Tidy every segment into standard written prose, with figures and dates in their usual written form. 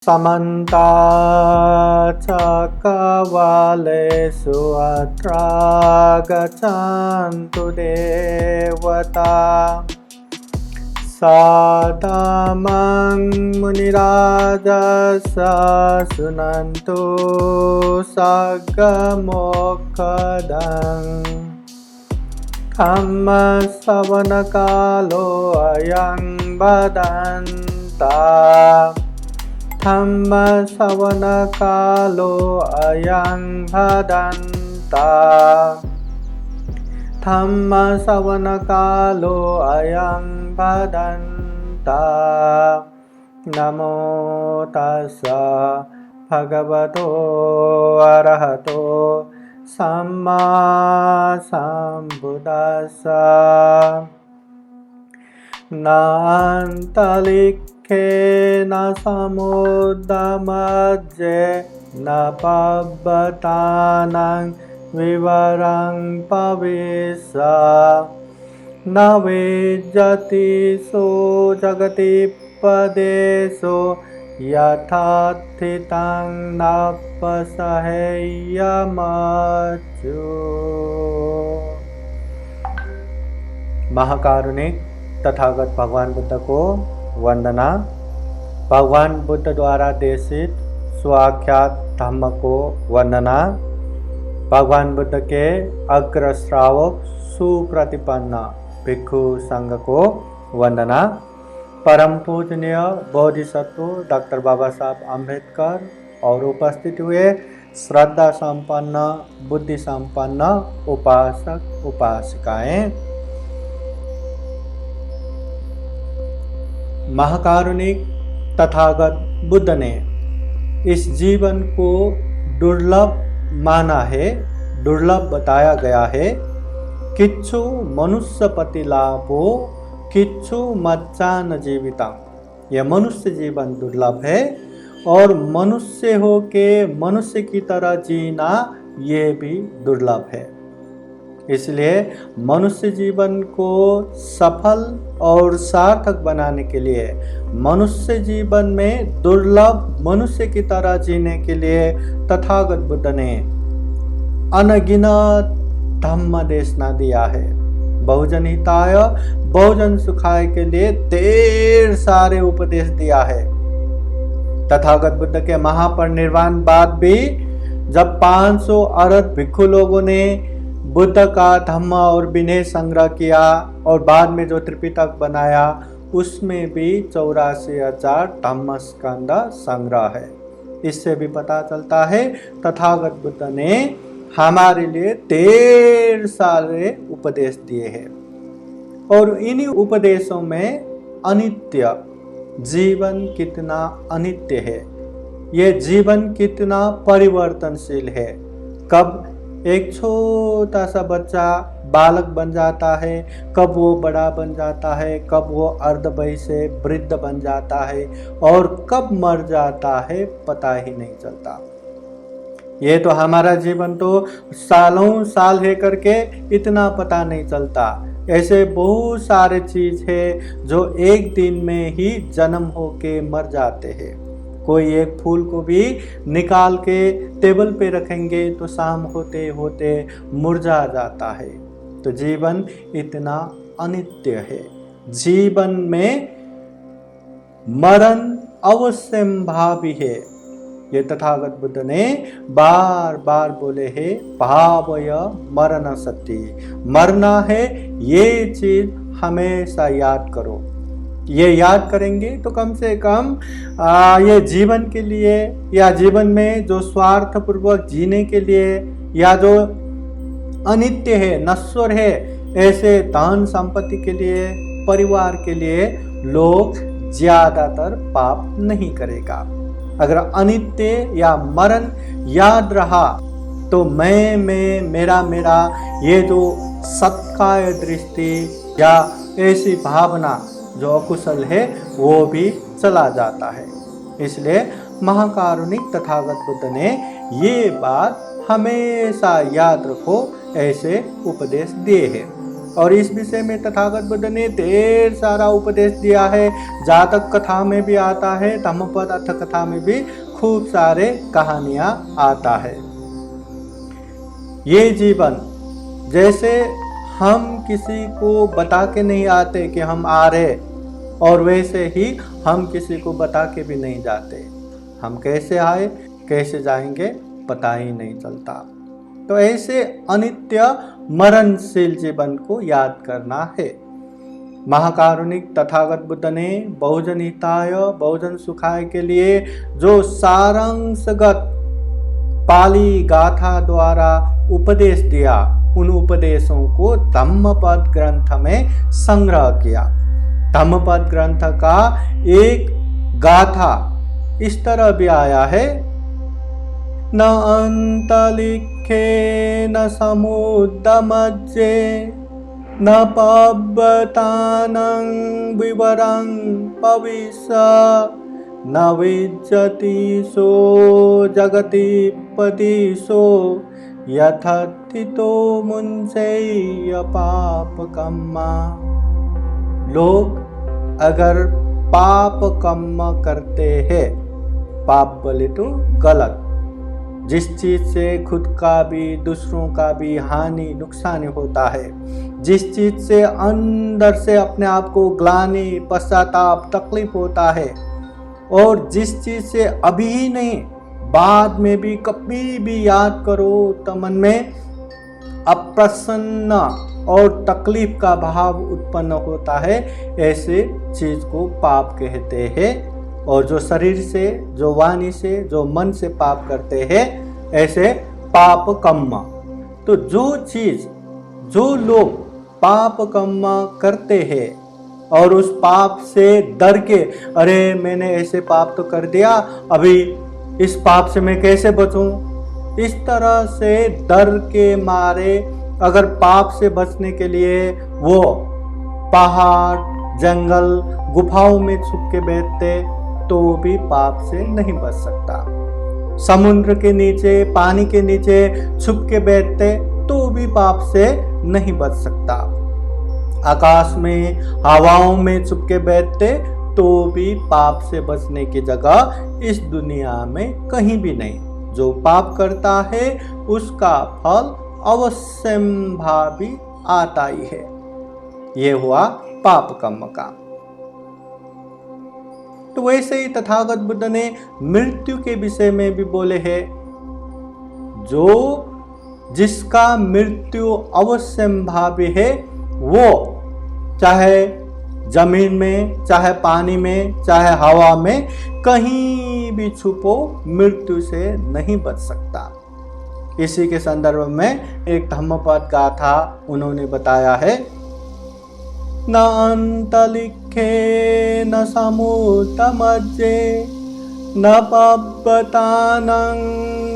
समन्ता चक्रवालेषु अत्रा गच्छन्तु देवता सदामं मुनिराजस्य शृण्वन्तु सद्गमोक्षदं धम्मश्रवणकालो अयं वदन्ता धम्मश्रवणकालो अयं वदन्ता धम्मश्रवणकालो अयं वदन्ता नमो तस्स भगवतो अरहतो सम्मा सम्बुद्दस्स नान्तरिक्षेण समुद्रमध्ये न पवतानां विवरं प्रविश्य न विजति सो जगति पदेषु यथास्थितं न पश्येयमच्युत। महाकारुणिक तथागत भगवान बुद्ध को वंदना। भगवान बुद्ध द्वारा देशित स्वाख्यात धम्म को वंदना। भगवान बुद्ध के अग्र श्रावक सुप्रतिपन्न भिक्षु संघ को वंदना। परम पूजनीय बोधिसत्व डॉक्टर बाबा साहब अम्बेडकर और उपस्थित हुए श्रद्धा संपन्न बुद्धि संपन्न उपासक उपासिकाएं। महाकारुणिक तथागत बुद्ध ने इस जीवन को दुर्लभ माना है, दुर्लभ बताया गया है। किच्छु मनुष्यपति लाभो किच्छु मज्जान जीवितम। यह मनुष्य जीवन दुर्लभ है और मनुष्य हो के मनुष्य की तरह जीना ये भी दुर्लभ है। इसलिए मनुष्य जीवन को सफल और सार्थक बनाने के लिए मनुष्य जीवन में दुर्लभ मनुष्य की तरह जीने के लिए तथागत बुद्ध ने अनगिनत धम्म देशना दिया है। बहुजन हिताय बहुजन सुखाय के लिए ढेर सारे उपदेश दिया है। तथागत बुद्ध के महापरिनिर्वाण बाद भी जब 500 अरब भिक्षु लोगों ने बुद्ध का धम्म और विनय संग्रह किया और बाद में जो त्रिपिटक बनाया उसमें भी 84,000 धम्म स्कंद संग्रह है। इससे भी पता चलता है तथागत बुद्ध ने हमारे लिए ढेर सारे उपदेश दिए हैं और इन्हीं उपदेशों में अनित्य जीवन कितना अनित्य है, ये जीवन कितना परिवर्तनशील है। कब एक छोटा सा बच्चा बालक बन जाता है, कब वो बड़ा बन जाता है, कब वो अर्धवयस्क से वृद्ध बन जाता है और कब मर जाता है पता ही नहीं चलता। ये तो हमारा जीवन तो सालों साल है करके इतना पता नहीं चलता। ऐसे बहुत सारे चीज है जो एक दिन में ही जन्म होके मर जाते हैं। कोई एक फूल को भी निकाल के टेबल पे रखेंगे तो शाम होते होते मुरझा जाता है। तो जीवन इतना अनित्य है। जीवन में मरण अवश्यंभावी है। ये तथागत बुद्ध ने बार बार बोले हैं, भावय मरण सत्य। मरना है ये चीज हमेशा याद करो। ये याद करेंगे तो कम से कम ये जीवन के लिए या जीवन में जो स्वार्थ पूर्वक जीने के लिए या जो अनित्य है नश्वर है ऐसे धन संपत्ति के लिए परिवार के लिए लोग ज्यादातर पाप नहीं करेगा। अगर अनित्य या मरण याद रहा तो मैं मेरा ये जो सत्काय दृष्टि या ऐसी भावना जो अकुशल है वो भी चला जाता है। इसलिए महाकारुणिक तथागत बुद्ध ने ये बात हमेशा याद रखो ऐसे उपदेश दिए हैं। और इस विषय में तथागत बुद्ध ने ढेर सारा उपदेश दिया है। जातक कथा में भी आता है, धम्मपद अर्थ कथा में भी खूब सारे कहानियां आता है। ये जीवन जैसे हम किसी को बता के नहीं आते कि हम आ रहे, और वैसे ही हम किसी को बता के भी नहीं जाते। हम कैसे आए कैसे जाएंगे पता ही नहीं चलता। तो ऐसे अनित्य मरणशील जीवन को याद करना है। महाकारुणिक तथागत बुद्ध ने बहुजन हिताय बहुजन सुखाय के लिए जो सारांशगत पाली गाथा द्वारा उपदेश दिया, उन उपदेशों को धम्मपद ग्रंथ में संग्रह किया। धम्मपद ग्रंथ का एक गाथा इस तरह भी आया है, न अंतलिखे न समुद्रमज्जे न पब्बतानं विवरं पविष्य न विज्जति सो जगति पदिशो यथाथितो मुंसेय पापकम्मा। लोग अगर पाप कर्म करते हैं, पाप बोले तो गलत, जिस चीज से खुद का भी दूसरों का भी हानि नुकसान होता है, जिस चीज से अंदर से अपने आप को ग्लानि पश्चाताप तकलीफ होता है, और जिस चीज से अभी ही नहीं बाद में भी कभी भी याद करो तो मन में अप्रसन्न और तकलीफ का भाव उत्पन्न होता है, ऐसे चीज को पाप कहते हैं। और जो शरीर से, जो वाणी से, जो मन से पाप करते हैं, ऐसे पाप कर्म। तो जो चीज, जो लोग पाप कर्म करते हैं और उस पाप से डर के, अरे मैंने ऐसे पाप तो कर दिया, अभी इस पाप से मैं कैसे बचूं, इस तरह से डर के मारे अगर पाप से बचने के लिए वो पहाड़, जंगल, गुफाओं में छुप के बैठते तो भी पाप से नहीं बच सकता। समुद्र के नीचे, पानी के नीचे छुप के बैठते तो भी पाप से नहीं बच सकता। आकाश में, हवाओं में छुप के बैठते तो भी पाप से बचने की जगह इस दुनिया में कहीं भी नहीं। जो पाप करता है उसका फल अवश्यंभावी आता ही है। ये हुआ पाप कर्म का। तो वैसे ही तथागत बुद्ध ने मृत्यु के विषय में भी बोले हैं, जो जिसका मृत्यु अवश्यंभावी है, वो चाहे जमीन में, चाहे पानी में, चाहे हवा में, कहीं भी छुपो मृत्यु से नहीं बच सकता। इसी के संदर्भ में एक धम्मपद गाथा उन्होंने बताया है, न अंतलिखे न समुद्रमज्जे न पब्बतानं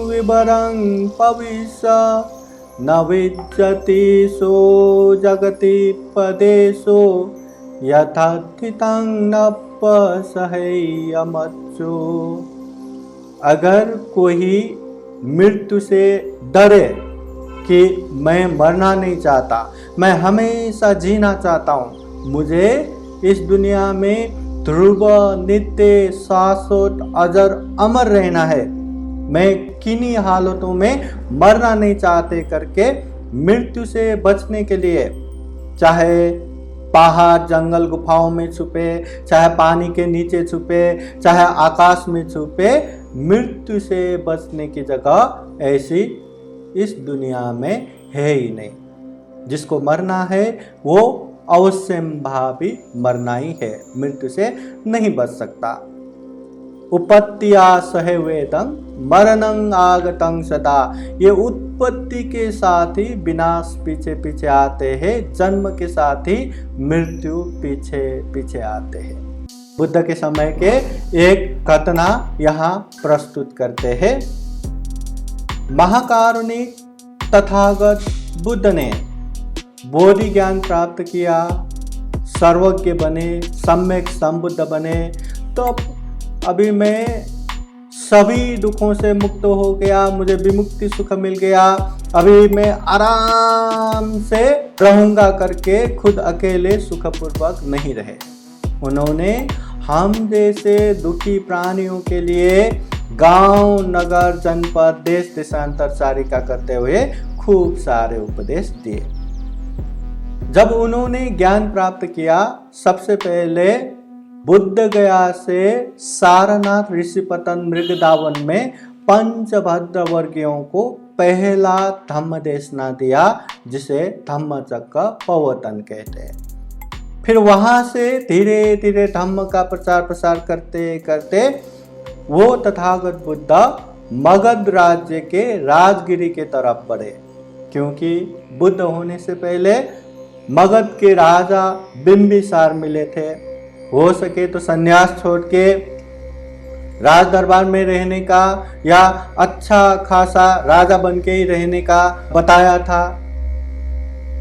विवरं पविष्य न विज्जति सो जगति पदेशो यथाथितं न पसह्यमच्चो। अगर कोई मृत्यु से डरे कि मैं मरना नहीं चाहता, मैं हमेशा जीना चाहता हूँ, मुझे इस दुनिया में ध्रुव नित्य शाश्वत अजर अमर रहना है, मैं किन्हीं हालतों में मरना नहीं चाहते करके मृत्यु से बचने के लिए चाहे पहाड़, जंगल, गुफाओं में छुपे, चाहे पानी के नीचे छुपे, चाहे आकाश में छुपे, मृत्यु से बचने की जगह ऐसी इस दुनिया में है ही नहीं। जिसको मरना है वो अवश्यंभावी मरना ही है, मृत्यु से नहीं बच सकता। उपत्तिया सहे वेदं मरणं आगतं सदा। ये उत्पत्ति के साथ ही विनाश पीछे पीछे आते हैं, जन्म के साथ ही मृत्यु पीछे पीछे आते हैं। बुद्ध के समय के एक घटना यहाँ प्रस्तुत करते हैं। महाकारुणिक तथागत बुद्ध ने बोधि ज्ञान प्राप्त किया, सर्वज्ञ बने, सम्यक संबुद्ध बने। तो अभी मैं सभी दुखों से मुक्त हो गया, मुझे विमुक्ति सुख मिल गया, अभी मैं आराम से रहूंगा करके खुद अकेले सुखपूर्वक नहीं रहे। उन्होंने हम जैसे दुखी प्राणियों के लिए गांव, नगर, जनपद, देश देशांतर चारिका करते हुए खूब सारे उपदेश दिए। जब उन्होंने ज्ञान प्राप्त किया, सबसे पहले बुद्ध गया से सारनाथ, ऋषिपतन, मृगदावन में पंचभद्र वर्गियों को पहला धम्म देशना दिया, जिसे धम्मचक्र प्रवर्तन कहते हैं। फिर वहां से धीरे धीरे धम्म का प्रचार प्रसार करते करते वो तथागत बुद्ध मगध राज्य के राजगिरी के तरफ बढ़े, क्योंकि बुद्ध होने से पहले मगध के राजा बिंबिसार मिले थे। हो सके तो सन्यास छोड़ के राज दरबार में रहने का या अच्छा खासा राजा बन के ही रहने का बताया था,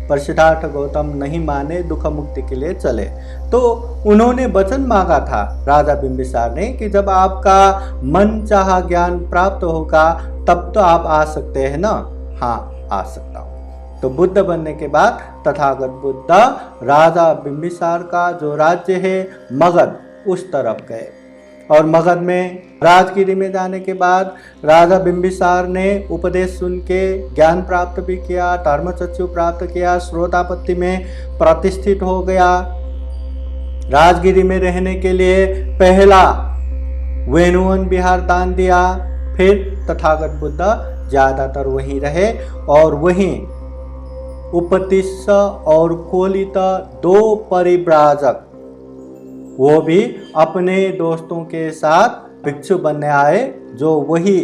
पर सिद्धार्थ गौतम नहीं माने, दुख मुक्ति के लिए चले। तो उन्होंने वचन मांगा था राजा बिंबिसार ने कि जब आपका मन चाहा ज्ञान प्राप्त होगा तब तो आप आ सकते हैं ना। हाँ, आ सकता हूँ। तो बुद्ध बनने के बाद तथागत बुद्ध राजा बिंबिसार का जो राज्य है मगध, उस तरफ गए। और मगध में राजगिरी में जाने के बाद राजा बिंबिसार ने उपदेश सुन के ज्ञान प्राप्त भी किया, धर्मचक्षु प्राप्त किया, श्रोतापत्ति में प्रतिष्ठित हो गया। राजगिरी में रहने के लिए पहला वेणुवन विहार दान दिया। फिर तथागत बुद्ध ज्यादातर वहीं रहे और वहीं उपतिस्स और कोलित दो परिव्राजक, वो भी अपने दोस्तों के साथ भिक्षु बनने आए, जो वही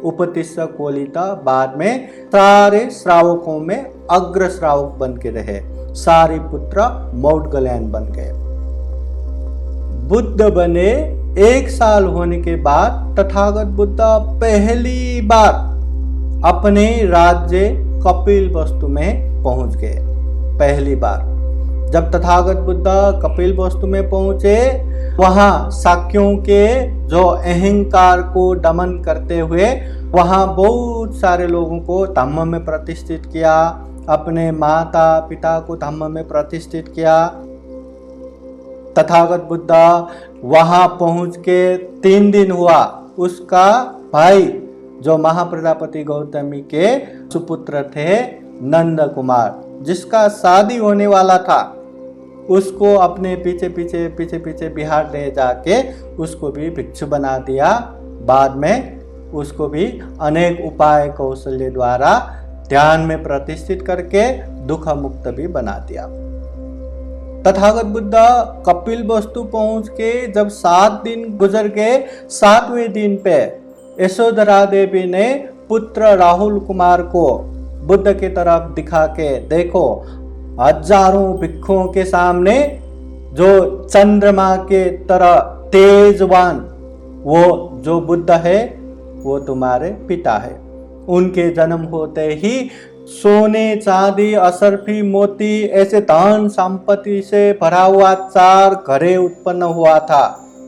उपतिस्स कोलित बाद में सारे श्रावकों में अग्र श्रावक बन के रहे। सारिपुत्र मौदगल्यायन बन गए। बुद्ध बने 1 साल होने के बाद तथागत बुद्ध पहली बार अपने राज्य कपिलवस्तु में पहुंच गए। पहली बार जब तथागत बुद्ध कपिलवस्तु में पहुंचे, वहां शाक्यों के जो अहंकार को दमन करते हुए वहां बहुत सारे लोगों को धम्म में प्रतिष्ठित किया, अपने माता पिता को धम्म में प्रतिष्ठित किया। तथागत बुद्ध वहां पहुंच के 3 दिन हुआ, उसका भाई जो महाप्रजापति गौतमी के सुपुत्र थे नंद कुमार, जिसका शादी होने वाला था, उसको अपने पीछे पीछे बिहार ले जाके उसको भी भिक्षु बना दिया। बाद में उसको भी अनेक उपाय कौशल्य द्वारा ध्यान में प्रतिष्ठित करके दुख मुक्त भी बना दिया। तथागत बुद्ध कपिलवस्तु पहुंच के जब 7 दिन गुजर गए, 7वें दिन पे यशोधरा देवी ने पुत्र राहुल कुमार को बुद्ध की तरफ दिखा के, देखो हजारों भिक्षुओं के सामने जो चंद्रमा के तरह तेजवान वो जो बुद्ध है वो तुम्हारे पिता है। उनके जन्म होते ही सोने चांदी असरफी मोती ऐसे धन संपत्ति से भरा हुआ 4 घरे उत्पन्न हुआ था,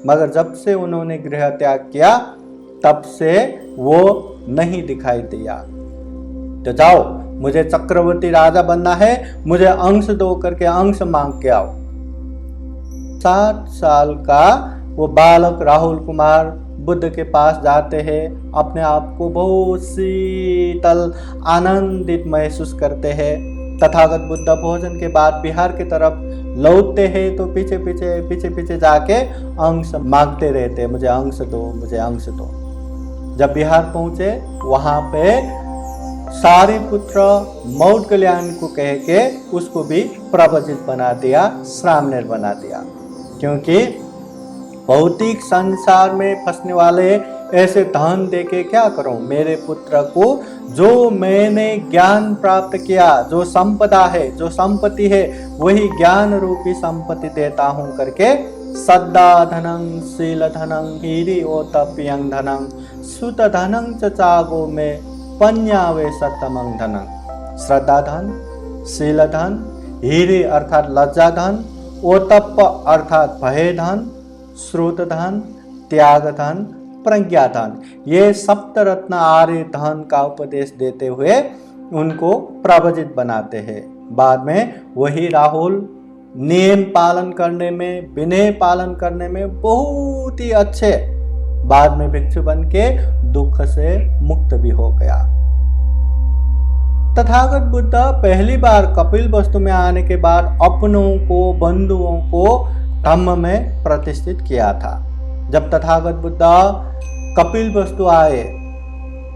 मगर जब से उन्होंने गृह त्याग किया तब से वो नहीं दिखाई दिया। तो जाओ, मुझे चक्रवर्ती राजा बनना है, मुझे अंश दो करके अंश मांग के आओ। 7 साल का वो बालक राहुल कुमार बुद्ध के पास जाते हैं, अपने आप को बहुत शीतल आनंदित महसूस करते हैं। तथागत बुद्ध भोजन के बाद बिहार की तरफ लौटते हैं तो पीछे जाके अंश मांगते रहते, मुझे अंश दो, मुझे अंश दो। जब बिहार पहुंचे वहां पे सारिपुत्र मौदगल्यायन को कह के उसको भी प्रवजित बना दिया, श्रामणेर बना दिया। क्योंकि भौतिक संसार में फंसने वाले ऐसे धन देके क्या करूं, मेरे पुत्र को जो मैंने ज्ञान प्राप्त किया, जो संपदा है, जो संपत्ति है, वही ज्ञान रूपी संपत्ति देता हूं करके सद्दा धनं शील धनं हीरी ओतप्यं धनं सुत धनं चागो में पन्यावे सतमं धनं। श्रद्धा धन, शील धन, हीरे अर्थात लज्जा धन, ओतप्प अर्थात भय धन, श्रुत धन, त्याग धन, प्रज्ञा धन, ये सप्तरत्न आर्य धन का उपदेश देते हुए उनको प्रवजित बनाते हैं। बाद में वही राहुल नियम पालन करने में, विनय पालन करने में बहुत ही अच्छे बाद में भिक्षु बन के दुख से मुक्त भी हो गया। तथागत बुद्ध पहली बार कपिलवस्तु में आने के बाद अपनों को, बंधुओं को धम्म में प्रतिष्ठित किया था। जब तथागत बुद्ध कपिलवस्तु आए,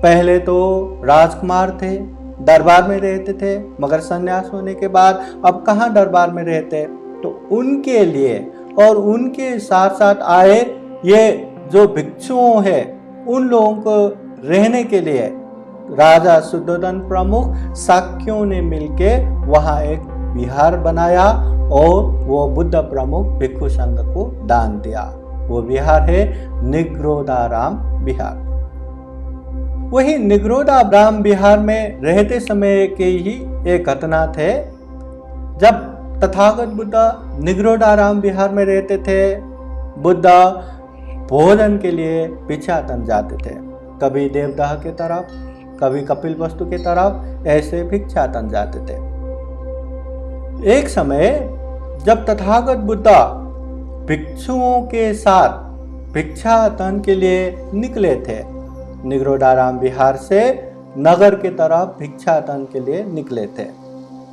पहले तो राजकुमार थे, दरबार में रहते थे, मगर संन्यास होने के बाद अब कहाँ दरबार में रहते, तो उनके लिए और उनके साथ साथ आए ये जो भिक्षुओं हैं उन लोगों को रहने के लिए राजा शुद्धोधन प्रमुख शाक्यों ने मिलके वहां एक विहार बनाया और वो बुद्ध प्रमुख भिक्षु संघ को दान दिया। वो विहार है निग्रोधाराम विहार। वही निग्रोधाराम विहार में रहते समय के ही एक घटना थे। जब तथागत बुद्ध निग्रोधाराम विहार में रहते थे, बुद्ध भोजन के लिए भिक्षाटन जाते थे, कभी देवदाह के तरफ, कभी कपिलवस्तु की तरफ, ऐसे भिक्षाटन जाते थे। एक समय जब तथागत बुद्ध भिक्षुओं के साथ भिक्षाटन के लिए निकले थे, निग्रोधाराम विहार से नगर की तरफ भिक्षाटन के लिए निकले थे,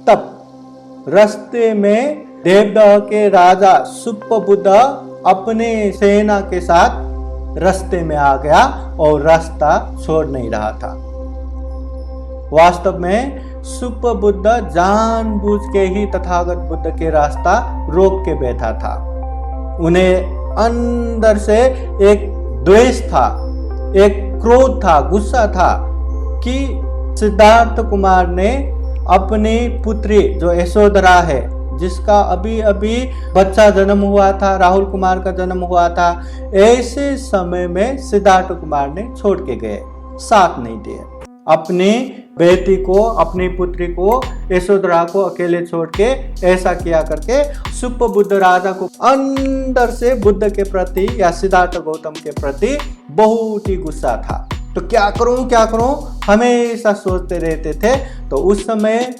तब रास्ते में देवदाह के राजा सुप्पबुद्ध अपने सेना के साथ रास्ते में आ गया और रास्ता छोड़ नहीं रहा था। वास्तव में सुप्पबुद्ध जानबूझ के ही तथागत बुद्ध के रास्ता रोक के बैठा था। उन्हें अंदर से एक द्वेष था, एक क्रोध था, गुस्सा था कि सिद्धार्थ कुमार ने अपनी पुत्री जो यशोधरा है, जिसका अभी अभी बच्चा जन्म हुआ था, राहुल कुमार का जन्म हुआ था, ऐसे समय में सिद्धार्थ कुमार ने छोड़ के गए, साथ नहीं दिए। अपनी बेटी को, अपनी पुत्री को, यशोधरा को अकेले छोड़ के ऐसा किया करके सुप्पबुद्ध राजा को अंदर से बुद्ध के प्रति या सिद्धार्थ गौतम के प्रति बहुत ही गुस्सा था। तो क्या करूं हमेशा सोचते रहते थे। तो उस समय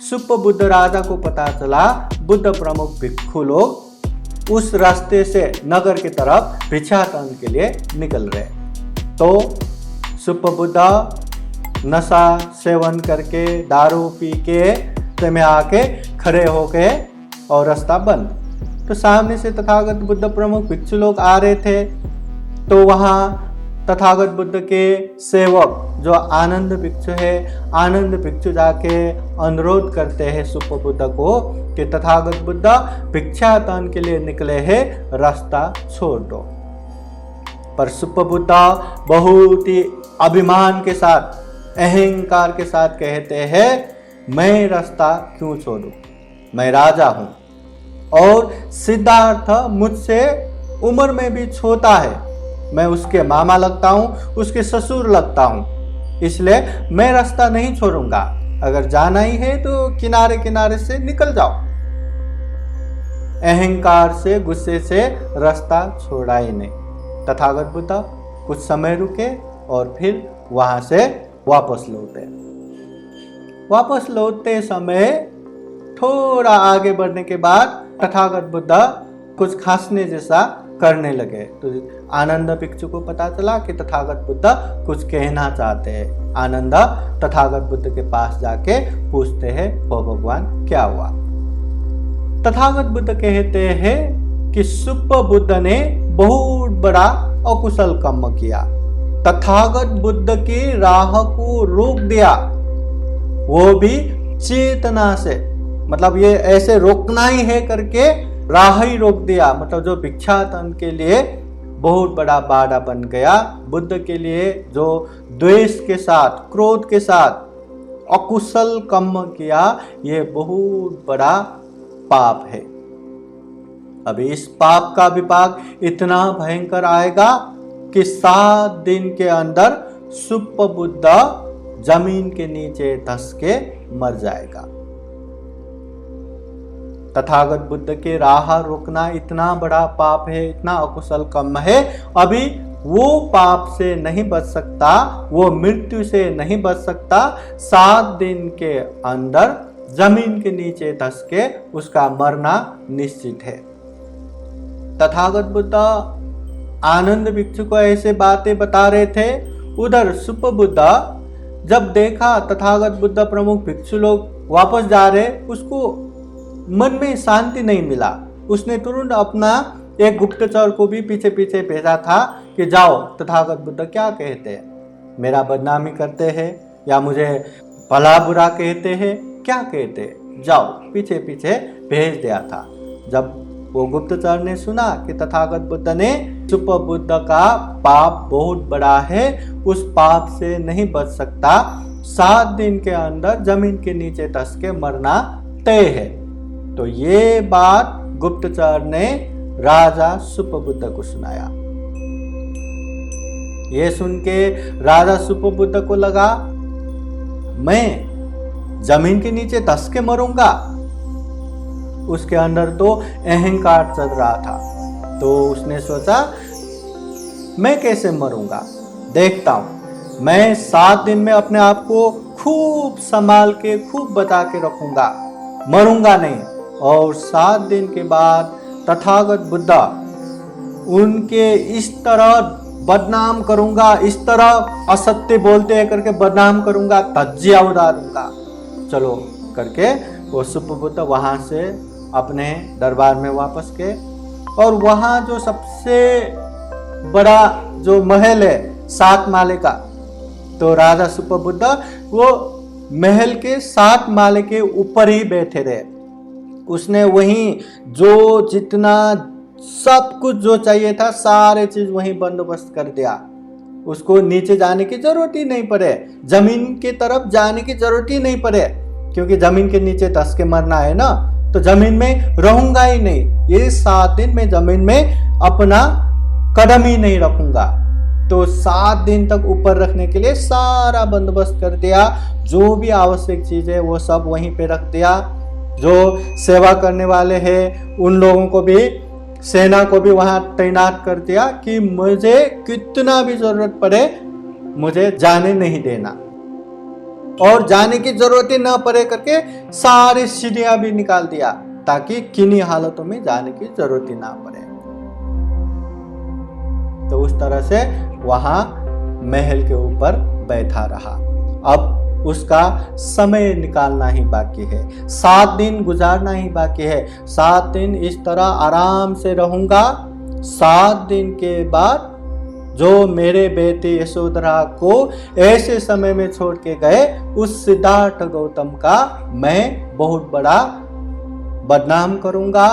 सुप्पबुद्ध राजा को पता चला बुद्ध प्रमुख भिक्षु लोग उस रास्ते से नगर की तरफ भिक्षाटन के लिए निकल रहे। तो सुप्पबुद्ध नशा सेवन करके, दारू पी के में आके खड़े हो गए और रास्ता बंद। तो सामने से तथागत बुद्ध प्रमुख भिक्षु लोग आ रहे थे। तो वहाँ तथागत बुद्ध के सेवक जो आनंद भिक्षु है, आनंद भिक्षु जाके अनुरोध करते हैं सुप्पबुद्ध को कि तथागत बुद्ध भिक्षाटन के लिए निकले हैं, रास्ता छोड़ दो। पर सुप्पबुद्ध बहुत ही अभिमान के साथ, अहंकार के साथ कहते हैं, मैं रास्ता क्यों छोड़ूं, मैं राजा हूं और सिद्धार्थ मुझसे उम्र में भी छोटा है, मैं उसके मामा लगता हूं, उसके ससुर लगता हूं, इसलिए मैं रास्ता नहीं छोड़ूंगा। अगर जाना ही है तो किनारे किनारे से निकल जाओ। अहंकार से, गुस्से से रास्ता छोड़ा ही नहीं। तथागत बुद्ध कुछ समय रुके और फिर वहां से वापस लौटते समय थोड़ा आगे बढ़ने के बाद तथागत बुद्ध कुछ खांसने जैसा करने लगे। तो आनंद भिक्षु को पता चला कि तथागत बुद्ध कुछ कहना चाहते हैं। आनंद तथागत बुद्ध के पास जाके पूछते हैं, ओ भगवान क्या हुआ। तथागत बुद्ध कहते हैं कि सुप्पबुद्ध ने बहुत बड़ा अकुशल कर्म किया, तथागत बुद्ध की राह को रोक दिया, वो भी चेतना से, मतलब ये ऐसे रोकना ही है करके राह ही रोक दिया। मतलब जो भिक्षाटन के लिए बहुत बड़ा बाधा बन गया, बुद्ध के लिए जो द्वेष के साथ, क्रोध के साथ अकुशल कर्म किया, ये बहुत बड़ा पाप है। अभी इस पाप का विपाक इतना भयंकर आएगा कि 7 दिन के अंदर सुप्पबुद्ध जमीन के नीचे धंस के मर जाएगा। तथागत बुद्ध के राह रोकना इतना बड़ा पाप है, इतना अकुशल कर्म है। अभी वो पाप से नहीं बच सकता, वो मृत्यु से नहीं बच सकता। 7 दिन के अंदर जमीन के नीचे धंस के उसका मरना निश्चित है। तथागत बुद्ध आनंद भिक्षु को ऐसे बातें बता रहे थे। उधर सुपबुद्ध जब देखा तथागत बुद्ध प्रमुख भिक्षु लोग वापस जा रहे, उसको मन में शांति नहीं मिला। उसने तुरंत अपना एक गुप्तचर को भी पीछे पीछे भेजा था कि जाओ तथागत बुद्ध क्या कहते हैं, मेरा बदनामी करते हैं या मुझे भला बुरा कहते हैं, क्या कहते हैं, जाओ पीछे पीछे भेज दिया था। जब वो गुप्तचर ने सुना कि तथागत बुद्ध ने सुपबुद्ध का पाप बहुत बड़ा है, उस पाप से नहीं बच सकता, 7 दिन के अंदर जमीन के नीचे धंस के मरना तय है, तो ये बात गुप्तचर ने राजा सुपबुद्ध को सुनाया। ये सुन के राजा सुपबुद्ध को लगा मैं जमीन के नीचे धंस के मरूंगा। उसके अंदर तो अहंकार चल रहा था, तो उसने सोचा मैं कैसे मरूंगा, देखता हूं, मैं 7 दिन में अपने आप को खूब संभाल के खूब बचा के रखूंगा, मरूंगा नहीं। और 7 दिन के बाद तथागत बुद्ध उनके इस तरह बदनाम करूंगा, इस तरह असत्य बोलते हैं करके बदनाम करूंगा, धज्जियां उड़ाऊंगा। चलो करके वो सुपबुद्ध वहां से अपने दरबार में वापस गए। और वहां जो सबसे बड़ा जो महल है 7 माले का, तो राजा सुपबुद्ध वो महल के 7 माले के ऊपर ही बैठे रहे। उसने वहीं जो जितना सब कुछ जो चाहिए था सारे चीज वहीं बंदोबस्त कर दिया। उसको नीचे जाने की जरूरत ही नहीं पड़े, जमीन की तरफ जाने की जरूरत ही नहीं पड़े, क्योंकि जमीन के नीचे धंस के मरना है ना, तो जमीन में रहूंगा ही नहीं। ये 7 दिन में जमीन में अपना कदम ही नहीं रखूंगा। तो 7 दिन तक ऊपर रखने के लिए सारा बंदोबस्त कर दिया, जो भी आवश्यक चीज है वो सब वहीं पे रख दिया। जो सेवा करने वाले हैं उन लोगों को भी, सेना को भी वहां तैनात कर दिया कि मुझे कितना भी जरूरत पड़े मुझे जाने नहीं देना, और जाने की जरूरत ही न पड़े करके सारी सीढ़ियां भी निकाल दिया, ताकि किन्हीं हालतों में जाने की जरूरत ही ना पड़े। तो उस तरह से वहां महल के ऊपर बैठा रहा। अब उसका समय निकालना ही बाकी है, 7 दिन गुजारना ही बाकी है। 7 दिन इस तरह आराम से रहूंगा। 7 दिन के बाद जो मेरे बेटे यशोधरा को ऐसे समय में छोड़ के गए, उस सिद्धार्थ गौतम का मैं बहुत बड़ा बदनाम करूंगा,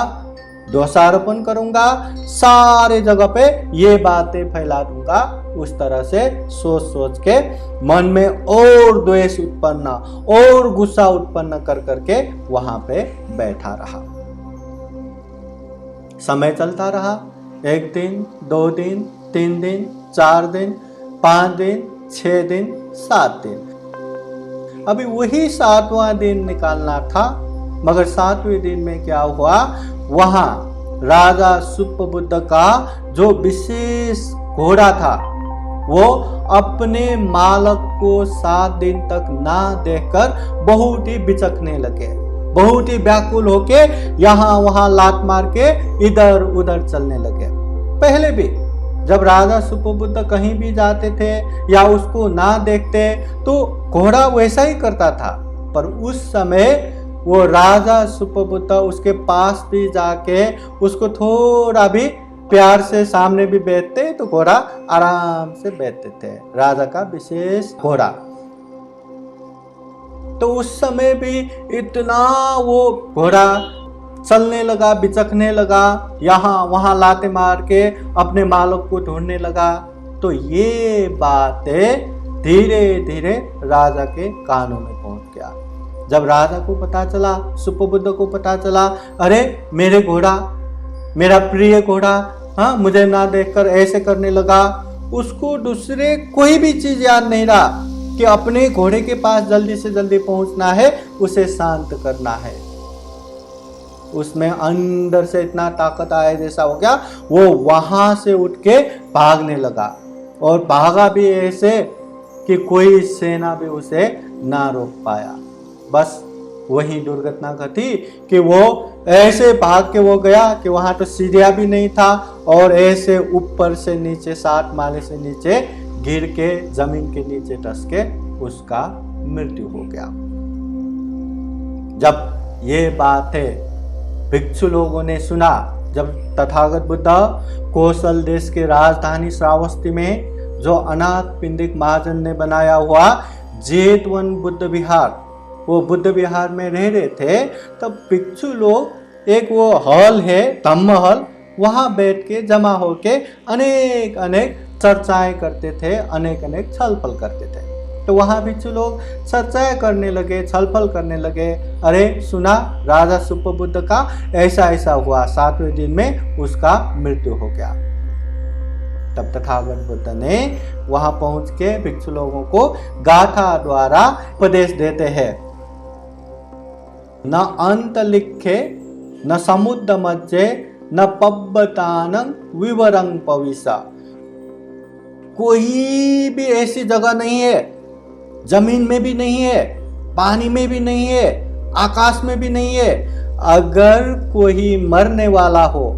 दोषारोपण करूंगा, सारे जगह पे ये बातें फैला दूंगा। उस तरह से सोच सोच के मन में और द्वेष उत्पन्न और गुस्सा उत्पन्न कर करके वहां पे बैठा रहा। समय चलता रहा, 1 दिन, 2 दिन, 3 दिन, 4 दिन, 5 दिन, 6 दिन, 7 दिन। अभी वही 7वां दिन निकालना था, मगर 7वें दिन में क्या हुआ, वहां राजा सुपबुद्ध का जो विशेष घोड़ा था वो अपने मालक को 7 दिन तक ना देखकर बहुत ही बिचकने लगे, बहुत ही व्याकुल होके यहाँ वहां लात मार के इधर उधर चलने लगे। पहले भी जब राजा सुपबुद्ध कहीं भी जाते थे या उसको ना देखते तो घोड़ा वैसा ही करता था, पर उस समय वो राजा सुपबुद्ध उसके पास भी जाके उसको थोड़ा भी प्यार से सामने भी बैठते तो घोड़ा आराम से बैठते थे, राजा का विशेष घोड़ा। तो उस समय भी इतना वो घोड़ा चलने लगा, बिचकने लगा, यहाँ वहां लाते मार के अपने मालिक को ढूंढने लगा। तो ये बातें धीरे धीरे राजा के कानों में पहुंच गया। जब राजा को पता चला, सुपबुद्ध को पता चला, अरे मेरे घोड़ा, मेरा प्रिय घोड़ा, हाँ मुझे ना देखकर ऐसे करने लगा, उसको दूसरे कोई भी चीज याद नहीं रहा कि अपने घोड़े के पास जल्दी से जल्दी पहुंचना है, उसे शांत करना है। उसमें अंदर से इतना ताकत आया जैसा हो गया, वो वहां से उठ के भागने लगा और भागा भी ऐसे कि कोई सेना भी उसे ना रोक पाया। बस वही दुर्घटना घटी कि वो ऐसे भाग के वो गया कि वहां तो सीढ़ियां भी नहीं था और ऐसे ऊपर से नीचे 7 माले से नीचे गिर के जमीन के नीचे धंस के उसका मृत्यु हो गया। जब ये बातें भिक्षु लोगों ने सुना, जब तथागत बुद्ध कौशल देश के राजधानी श्रावस्ती में जो अनाथ पिंडिक महाजन ने बनाया हुआ जेतवन बुद्ध विहार, वो बुद्ध विहार में रह रहे थे, तब भिक्षु लोग एक वो हॉल है धम्म हॉल, वहां बैठ के जमा होके अनेक अनेक चर्चाएं करते थे, अनेक अनेक छलफल करते थे। तो वहां भिक्षु लोग चर्चाएं करने लगे, छलफल करने लगे, अरे सुना राजा सुप्पबुद्ध का ऐसा ऐसा हुआ, 7वें दिन में उसका मृत्यु हो गया। तब तथागत बुद्ध ने वहां पहुंच के भिक्षु लोगों को गाथा द्वारा उपदेश देते हैं, न अंत लिखे न समुद्र मध्य न पब्बतानं विवरं पविसा। कोई भी ऐसी जगह नहीं है, जमीन में भी नहीं है, पानी में भी नहीं है, आकाश में भी नहीं है, अगर कोई मरने वाला हो,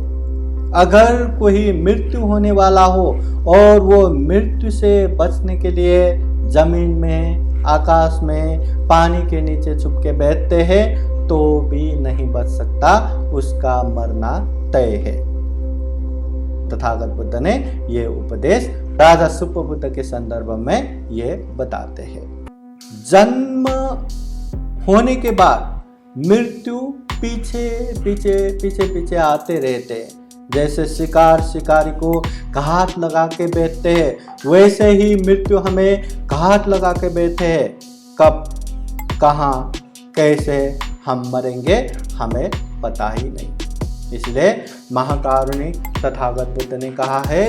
अगर कोई मृत्यु होने वाला हो और वो मृत्यु से बचने के लिए जमीन में, आकाश में, पानी के नीचे छुप के बैठते हैं तो भी नहीं बच सकता, उसका मरना तय है। तथागत बुद्ध ने ये उपदेश राजा सुप्पबुद्ध के संदर्भ में ये बताते हैं। जन्म होने के बाद मृत्यु पीछे पीछे पीछे पीछे आते रहते हैं। जैसे शिकार शिकारी को घात लगा के बैठते हैं, वैसे ही मृत्यु हमें घात लगा के बैठे हैं। कब, कहाँ, कैसे हम मरेंगे हमें पता ही नहीं। इसलिए महाकारुणिक तथागत बुद्ध ने कहा है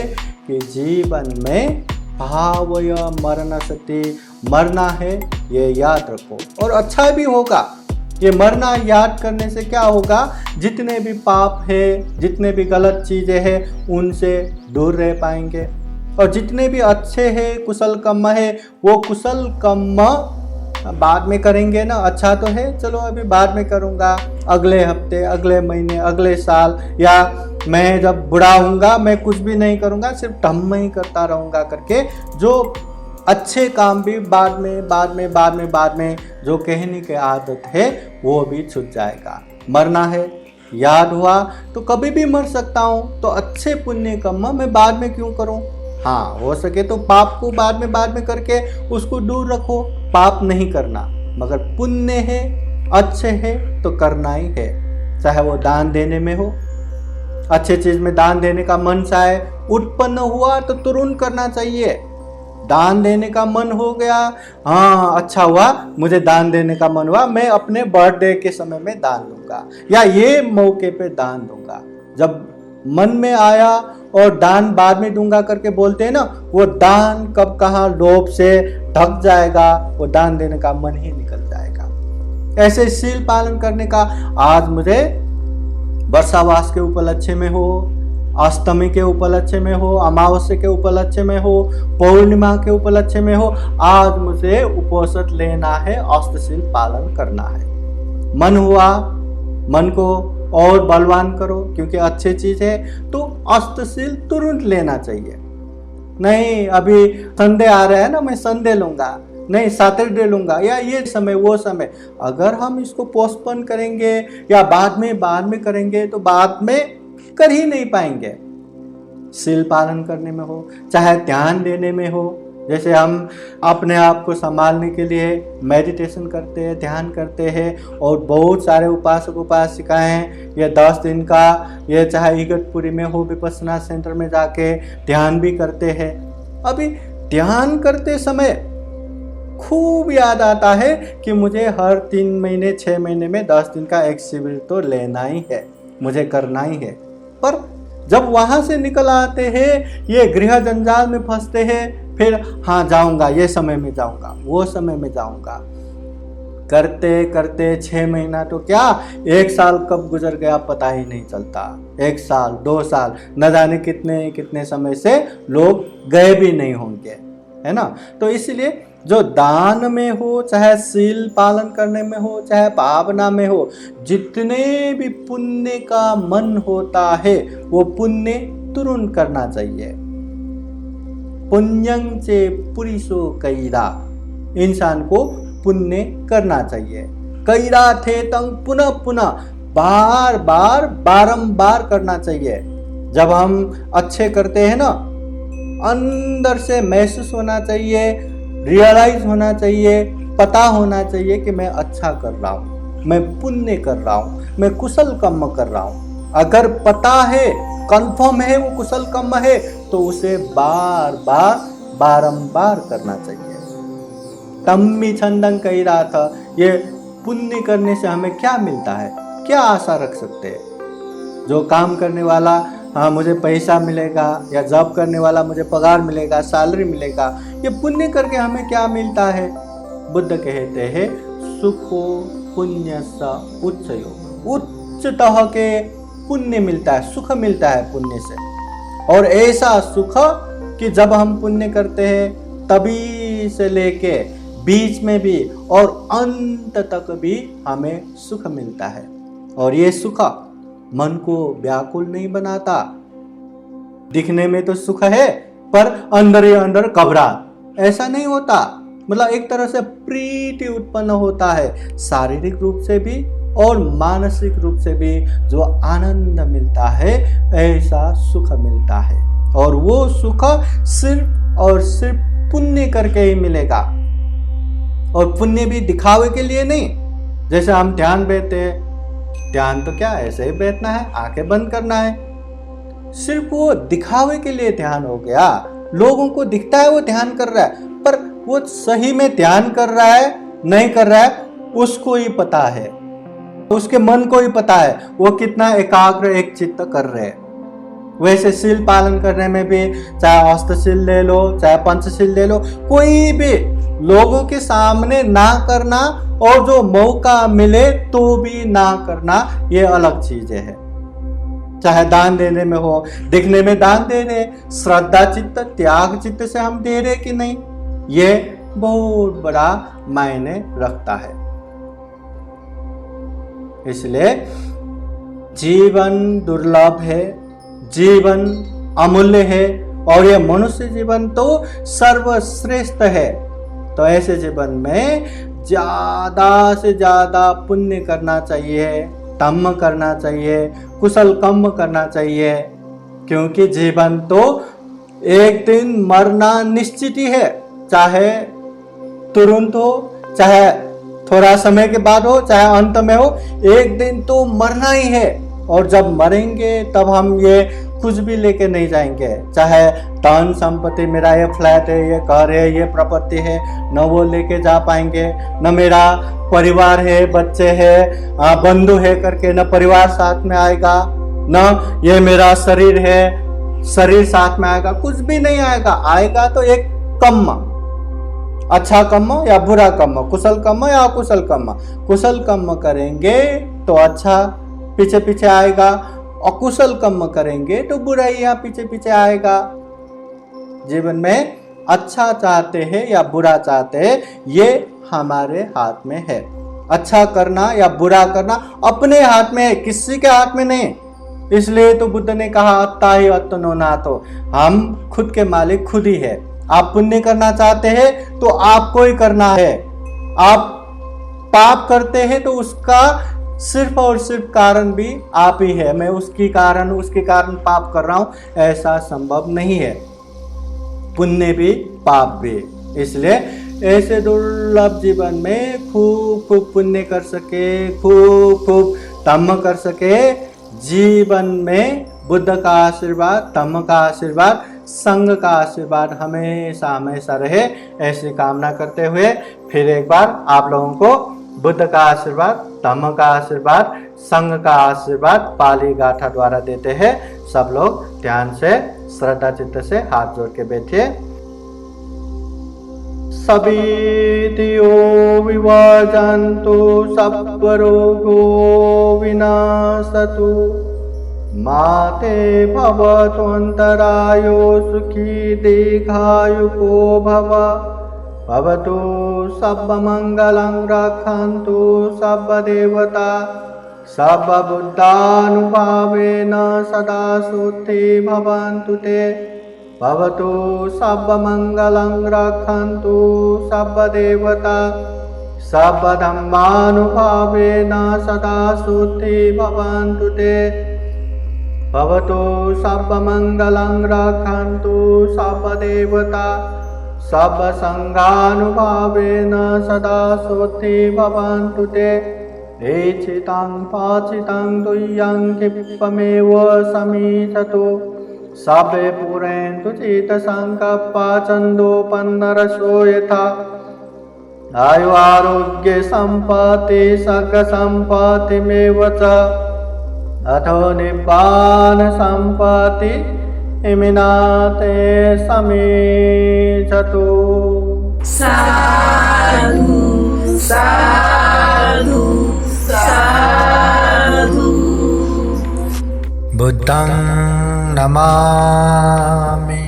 कि जीवन में भावय मरण सति, मरना है ये याद रखो, और अच्छा भी होगा। ये मरना याद करने से क्या होगा, जितने भी पाप है, जितने भी गलत चीजें हैं, उनसे दूर रह पाएंगे, और जितने भी अच्छे हैं, कुशल कर्म है, वो कुशल कर्म बाद में करेंगे ना। अच्छा तो है, चलो अभी बाद में करूँगा, अगले हफ्ते, अगले महीने, अगले साल, या मैं जब बूढ़ा हूँगा मैं कुछ भी नहीं करूँगा, सिर्फ धम्म ही करता रहूँगा करके जो अच्छे काम भी बाद में जो कहने की आदत है वो भी छूट जाएगा। मरना है, याद हुआ तो कभी भी मर सकता हूँ, तो अच्छे पुण्य कर्म मैं बाद में क्यों करूँ। हाँ, हो सके तो पाप को बाद में करके उसको दूर रखो, पाप नहीं करना, मगर पुण्य है, अच्छे है तो करना ही है। चाहे वो दान देने में हो, अच्छे चीज में दान देने का मन चाहे उत्पन्न हुआ तो तुरंत करना चाहिए। दान देने का मन हो गया, हाँ अच्छा हुआ, मुझे दान देने का मन हुआ, मैं अपने बर्थडे के समय में दान दूंगा या ये मौके पे दान दूंगा। जब मन में आया और दान बाद में दूंगा करके बोलते हैं ना, वो दान कब कहाँ लोभ से ढक जाएगा, वो दान देने का मन ही निकल जाएगा। ऐसे शील पालन करने का, आज मुझे वर्षावास के उपलक्ष्य में हो, अष्टमी के उपलक्ष्य में हो, अमावस्या के उपलक्ष्य में हो, पौर्णिमा के उपलक्ष्य में हो, आज मुझे उपवास लेना है, अष्टशील पालन करना है। मन हुआ, मन को और बलवान करो, क्योंकि अच्छी चीज है तो अष्टशील तुरंत लेना चाहिए। नहीं अभी संडे आ रहा है ना, मैं संडे लूंगा, नहीं सैटरडे लूंगा, या ये समय वो समय, अगर हम इसको पोस्टपोन करेंगे या बाद में करेंगे तो बाद में कर ही नहीं पाएंगे। शील पालन करने में हो, चाहे ध्यान देने में हो, जैसे हम अपने आप को संभालने के लिए मेडिटेशन करते हैं, ध्यान करते हैं, और बहुत सारे उपासक उपासिकाएं ये 10 दिन का, ये चाहे इगतपुरी में हो विपश्यना सेंटर में जाके ध्यान भी करते हैं। अभी ध्यान करते समय खूब याद आता है कि मुझे हर 3 महीने 6 महीने में 10 दिन का एक शिविर तो लेना ही है, मुझे करना ही है। पर जब वहां से निकल आते हैं, ये गृह जंजाल में फंसते हैं, फिर हाँ जाऊंगा, ये समय में जाऊंगा, वो समय में जाऊंगा, करते करते 6 महीना तो क्या 1 साल कब गुजर गया पता ही नहीं चलता। 1 साल 2 साल न जाने कितने कितने समय से लोग गए भी नहीं होंगे, है ना। तो इसलिए जो दान में हो, चाहे शील पालन करने में हो, चाहे भावना में हो, जितने भी पुण्य का मन होता है वो पुण्य तुरंत करना चाहिए। पुण्यं चे पुरुषो कैरा, इंसान को पुण्य करना चाहिए। कैरा थे तंग पुनः पुनः, बार बार बारंबार करना चाहिए। जब हम अच्छे करते हैं ना, अंदर से महसूस होना चाहिए, रियलाइज होना चाहिए, पता होना चाहिए कि मैं अच्छा कर रहा हूँ, मैं पुण्य कर रहा हूँ, मैं कुशल कर्म कर रहा हूँ। अगर पता है, कंफर्म है वो कुशल कर्म है, तो उसे बार बार बारंबार करना चाहिए। तम्मी छंदं कही रहा था, ये पुण्य करने से हमें क्या मिलता है, क्या आशा रख सकते हैं। जो काम करने वाला हाँ मुझे पैसा मिलेगा, या जॉब करने वाला मुझे पगार मिलेगा, सैलरी मिलेगा, ये पुण्य करके हमें क्या मिलता है। बुद्ध कहते हैं सुखो पुण्य सा उच्चयो, उच्च तरह के पुण्य मिलता है, सुख मिलता है पुण्य से। और ऐसा सुख कि जब हम पुण्य करते हैं तभी से लेके बीच में भी और अंत तक भी हमें सुख मिलता है। और ये सुख मन को व्याकुल नहीं बनाता। दिखने में तो सुख है पर अंदर ही अंदर घबराहट, ऐसा नहीं होता। मतलब एक तरह से प्रीति उत्पन्न होता है, शारीरिक रूप से भी और मानसिक रूप से भी। जो आनंद मिलता है ऐसा सुख मिलता है, और वो सुख सिर्फ और सिर्फ पुण्य करके ही मिलेगा। और पुण्य भी दिखावे के लिए नहीं। जैसे हम ध्यान बैठते हैं, ध्यान तो क्या ऐसे ही बैठना है, आंखें बंद करना है, सिर्फ वो दिखावे के लिए ध्यान हो गया। लोगों को दिखता है वो ध्यान कर रहा है, पर वो सही में ध्यान कर रहा है नहीं कर रहा है उसको ही पता है, उसके मन को ही पता है वो कितना एकाग्र एक चित्त कर रहे हैं। वैसे शील पालन करने में भी, चाहे अष्टशील ले लो, चाहे पंचशील ले लो, कोई भी लोगों के सामने ना करना और जो मौका मिले तो भी ना करना, ये अलग चीजें है। चाहे दान देने में हो, दिखने में दान दे रहे, श्रद्धा चित्त त्याग चित्त से हम दे रहे कि नहीं, ये बहुत बड़ा मायने रखता है। इसलिए जीवन दुर्लभ है, जीवन अमूल्य है, और ये मनुष्य जीवन तो सर्वश्रेष्ठ है। तो ऐसे जीवन में ज्यादा से ज्यादा पुण्य करना चाहिए, धम्म करना चाहिए, कुशल कर्म करना चाहिए। क्योंकि जीवन तो एक दिन मरना निश्चित ही है, चाहे तुरंत हो, चाहे थोड़ा समय के बाद हो, चाहे अंत में हो, एक दिन तो मरना ही है। और जब मरेंगे तब हम ये कुछ भी लेके नहीं जाएंगे, चाहे धन संपत्ति, मेरा ये फ्लैट है, ये घर है, ये प्रॉपर्टी है, न वो लेके जा पाएंगे, न मेरा परिवार है, बच्चे हैं, बंधु है करके न परिवार साथ में आएगा, न ये मेरा शरीर है, शरीर साथ में आएगा, कुछ भी नहीं आएगा। आएगा तो एक कर्म, अच्छा कर्म या बुरा कर्म, कुशल कर्म या अकुशल कर्म। कुशल कर्म करेंगे तो अच्छा पीछे पीछे आएगा, अकुशल कर्म करेंगे तो बुराइयां पीछे पीछे आएगा। जीवन में अच्छा चाहते हैं या बुरा चाहते हैं, ये हमारे हाथ में है। अच्छा करना या बुरा करना अपने हाथ में है, किसी के हाथ में नहीं। इसलिए तो बुद्ध ने कहा अत्ता ही अत्तनो नातो, हम खुद के मालिक खुद ही है। आप पुण्य करना चाहते हैं तो आपको ही करना है। आप पाप करते हैं तो उसका सिर्फ और सिर्फ कारण भी आप ही है। मैं उसके कारण पाप कर रहा हूं, ऐसा संभव नहीं है। पुण्य भी पाप भी। इसलिए ऐसे दुर्लभ जीवन में खूब खूब पुण्य कर सके, खूब खूब धम्म कर सके। जीवन में बुद्ध का आशीर्वाद, धम्म का आशीर्वाद, संघ का आशीर्वाद हमेशा हमेशा रहे, ऐसी कामना करते हुए फिर एक बार आप लोगों को बुद्ध का आशीर्वाद, धम्म का आशीर्वाद, संघ का आशीर्वाद पाली गाथा द्वारा देते हैं। सब लोग ध्यान से श्रद्धा चित्त से हाथ जोड़ के बैठिए। सबीतियो विवर्जन्तु सप्परोगो विनाशतु माते भवतोऽन्तरायो सुखी दीर्घायुको भवतु सर्वमङ्गलं रक्षन्तु सर्वदेवता सर्वबुद्धानुभावेन सदा शुद्धि भवन्तु ते भवतु सर्वमङ्गलं रक्षन्तु सर्वदेवता सर्वधर्मानुभावेन सदा शुद्धि भवन्तु ते भवतु सर्वमङ्गलं रक्षन्तु सर्वदेवता सर्वसङ्घानुभावेन सदा शुद्धि भवन्तु ते इच्छितं पाचितं तुय्यं क्षिप्रमेव समीचतु सर्वे पुरन्तु चित्तसङ्कल्पा छन्दोपन्नरसो यथा आयुरारोग्यसम्पत्ति सर्गसम्पत्तिमेव च अथो निब्बानसम्पत्ति इमिनाते समीचतु। साधु साधु साधु। बुद्धं नमामि,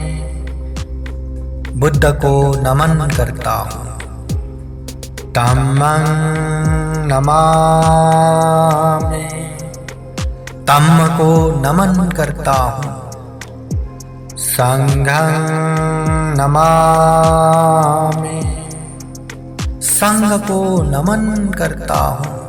बुद्ध को नमन करता हूँ। धम्मं नमामि, धम्म को नमन करता हूँ। संघं नमामि, संघ को नमन करता हूँ।